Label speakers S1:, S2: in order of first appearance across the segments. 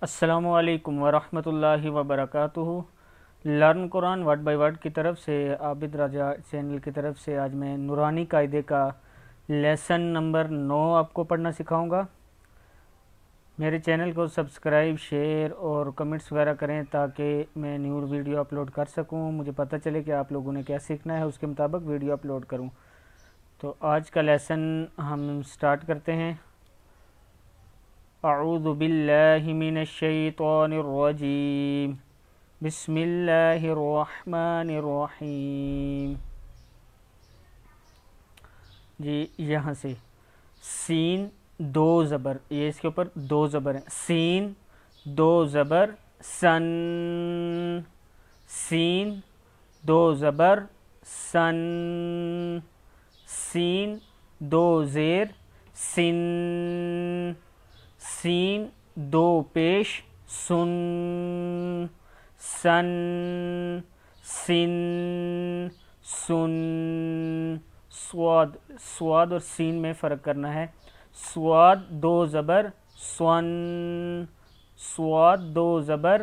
S1: السلام علیکم ورحمۃ اللہ وبرکاتہ۔ Learn Quran word by word کی طرف سے عابد راجہ چینل کی طرف سے آج میں نورانی قاعدے کا لیسن نمبر 9 آپ کو پڑھنا سکھاؤں گا۔ میرے چینل کو سبسکرائب، شیئر اور کمنٹس وغیرہ کریں تاکہ میں نیو ویڈیو اپلوڈ کر سکوں، مجھے پتہ چلے کہ آپ لوگوں نے کیا سیکھنا ہے، اس کے مطابق ویڈیو اپلوڈ کروں۔ تو آج کا لیسن ہم سٹارٹ کرتے ہیں۔ اعوذ باللہ من الشیطان الرجیم، بسم اللہ الرحمن الرحیم۔ جی یہاں سے سین دو زبر، یہ اس کے اوپر دو زبر ہیں، سین دو زبر سن، سین دو زبر سن، سین دو زیر سن، سین دو پیش سن، سن، سن، سن، سواد، سواد اور سین میں فرق کرنا ہے۔ سواد دو زبر سون، سواد دو زبر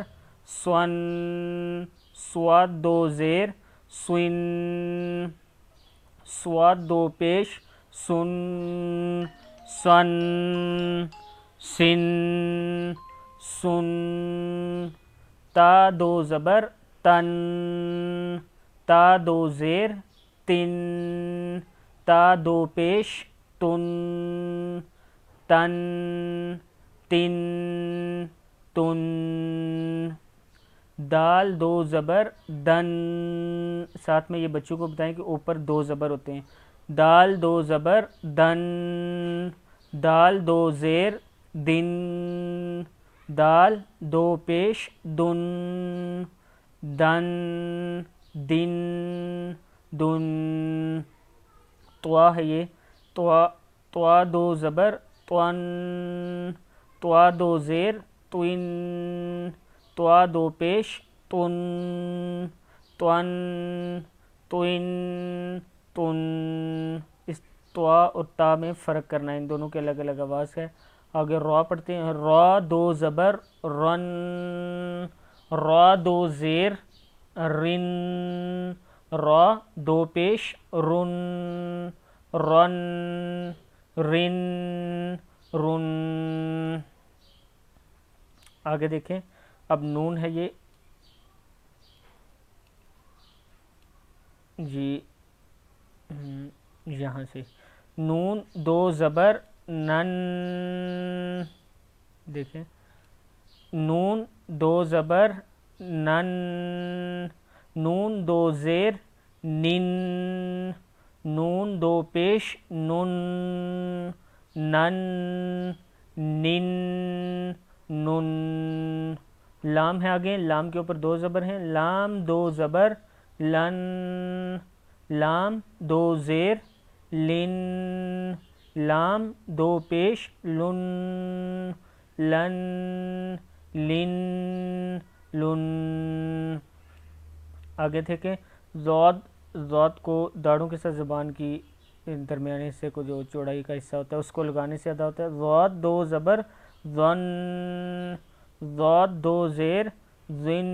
S1: سون، سواد دو زیر سوین، سواد دو پیش سن، سن، سن، سن، تا دو زبر تن، تا دو زیر تن، تا دو پیش تن، تن، تن، تن، دال دو زبر دن، ساتھ میں یہ بچوں کو بتائیں کہ اوپر دو زبر ہوتے ہیں۔ دال دو زبر دن، دال دو زیر دن، دال دو پیش دن، دن، دن، دن، طوا ہے یہ، طوا، طوا دو زبر طون، طوا دو زیر طوین، طوا دو پیش طن، طن، طن، طن۔ اس طوا اور تا میں فرق کرنا ہے، ان دونوں کے الگ الگ آواز ہے۔ آگے را پڑھتے ہیں۔ را دو زبر رن، را دو زیر رن، را دو پیش رن، رن، رن، رن۔ آگے دیکھیں، اب نون ہے یہ، جی یہاں سے نون دو زبر نن، دیکھیں نون دو زبر نن، نون دو زیر نن، نون دو پیش نن، نن، نن، نن۔ لام ہے آگے، لام کے اوپر دو زبر ہیں، لام دو زبر لن، لام دو زیر لن، لام دو پیش لن، لن، لن، لن۔ آگے دیکھیں ضاد، ضاد کو داڑھوں کے ساتھ زبان کی درمیانے حصے کو جو چوڑائی کا حصہ ہوتا ہے اس کو لگانے سے ادا ہوتا ہے۔ ضاد دو زبر ظن، ضاد دو زیر ظن،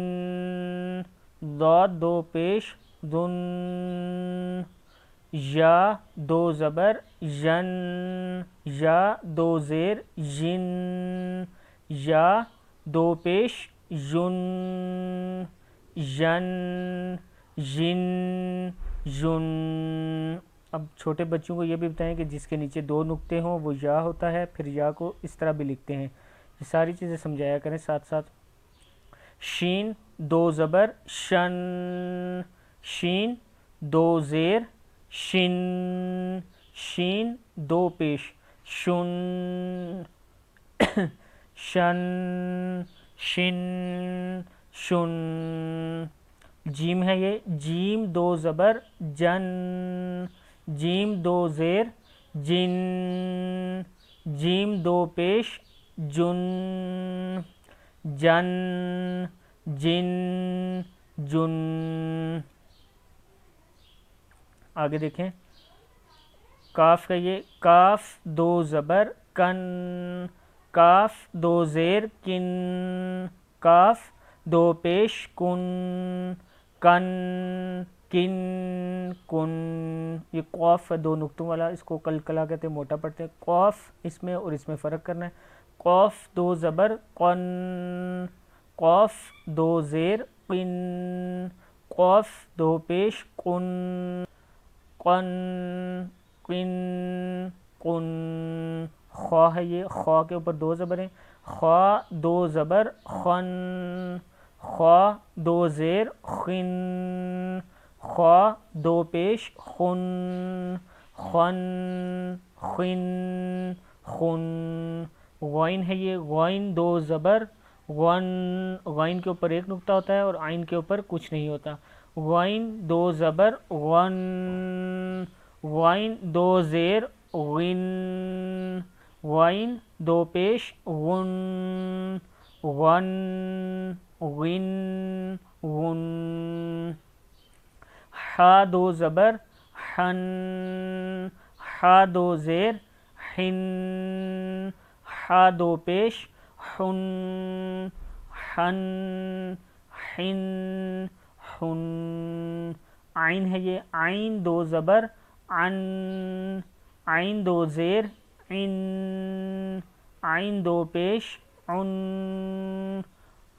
S1: ضاد دو پیش ظن، یا دو زبر ین، یا دو زیر ین، یا دو پیش ین، ین، ین، ین۔ اب چھوٹے بچوں کو یہ بھی بتائیں کہ جس کے نیچے دو نقطے ہوں وہ یا ہوتا ہے، پھر یا کو اس طرح بھی لکھتے ہیں، یہ ساری چیزیں سمجھایا کریں ساتھ ساتھ۔ شین دو زبر شن، شین دو زیر شن، شین دو پیش شن، شن، شن، شن۔ جیم ہے یہ، جیم دو زبر جن، جیم دو زیر جن، جیم دو پیش جن، جن، جن، جن۔ آگے دیکھیں کاف کا یہ، کاف دو زبر کن، کاف دو زیر کن، کاف دو پیش کن، کن کن کن. یہ قوف ہے دو نقطوں والا، اس کو کلکلا کہتے ہیں، موٹا پڑھتے ہیں. قوف اس میں اور اس میں فرق کرنا ہے. قوف دو زبر قن، قوف دو زیر قن، قوف دو پیش قن، قن قن قن. خا ہے یہ، خا کے اوپر دو زبر ہیں. خا دو زبر خن، خا دو زیر خن، خا دو پیش خن، خن خن خن. غائن ہے یہ، غائن دو زبر غن، غائن کے اوپر ایک نقطہ ہوتا ہے اور عین کے اوپر کچھ نہیں ہوتا. غائن دو زبر غن، غائن دو زیر غن، غائن دو پیش غن، غن غن غن. حا دو زبر حن، حا دو زیر حن، حا دو پیش حن، حن حن حن. عین ہے یہ، عین دو زبر عن، عین دو زیر عن، عین دو پیش عن،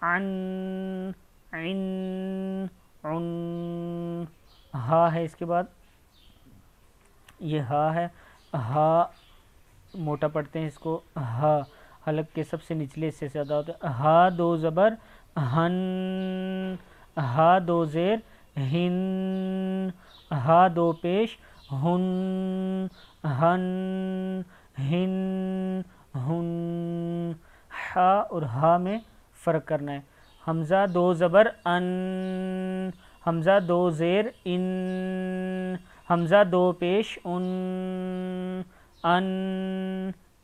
S1: عن عن عن. ہا ہے اس کے بعد، یہ ہا ہے، ہا موٹا پڑھتے ہیں اس کو. ہا حلق کے سب سے نچلے حصے سے زیادہ ہوتا ہے. ہا دو زبر ہن، ہا دو زیر ہن، ہا دو پیش ہن، ہن ہن ہن. ہا اور ہا میں فرق کرنا ہے. حمزہ دو زبر ان، حمزہ دو زیر ان، حمزہ دو پیش ان، ان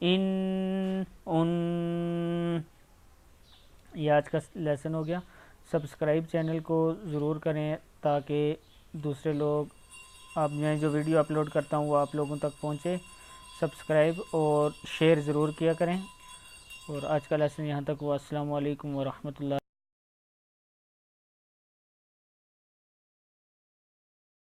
S1: ان ان. یہ آج کا لیسن ہو گیا. سبسکرائب چینل کو ضرور کریں تاکہ دوسرے لوگ، اب میں جو ویڈیو اپلوڈ کرتا ہوں وہ آپ لوگوں تک پہنچے. سبسکرائب اور شیئر ضرور کیا کریں. اور آج کا لیسن یہاں تک ہوا. السلام علیکم ورحمۃ اللہ.